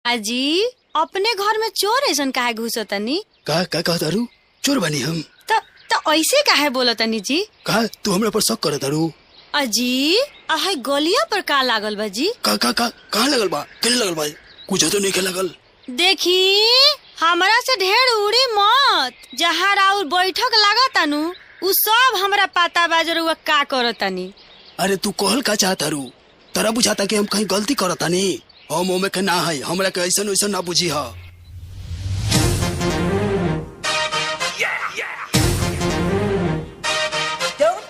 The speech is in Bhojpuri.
अजी अपने घर में चोर ऐसन काहे घुसतनी? का कहतारू? चोर बनी हम? तो ऐसे काहे बोलतनी जी? का तू हमरा पर शक करतारू? अजी आहे गलिया पर का लागल बा जी? कहाँ लगल बा? केने लगल बा? कुछ तो नहीं के लगल। देखी हमरा से ढेर उड़ी मत। जहाँ राउर बैठक लागतानु उ सब हमरा पता बा जरुआ का करतनी। अरे तू कहल का चाहतारू? तरा बुझाता कि हम कहीं गलती करतानी? हम ओमे के ना है, हमरा के ऐसन वैसन ना बुझी हा। Don't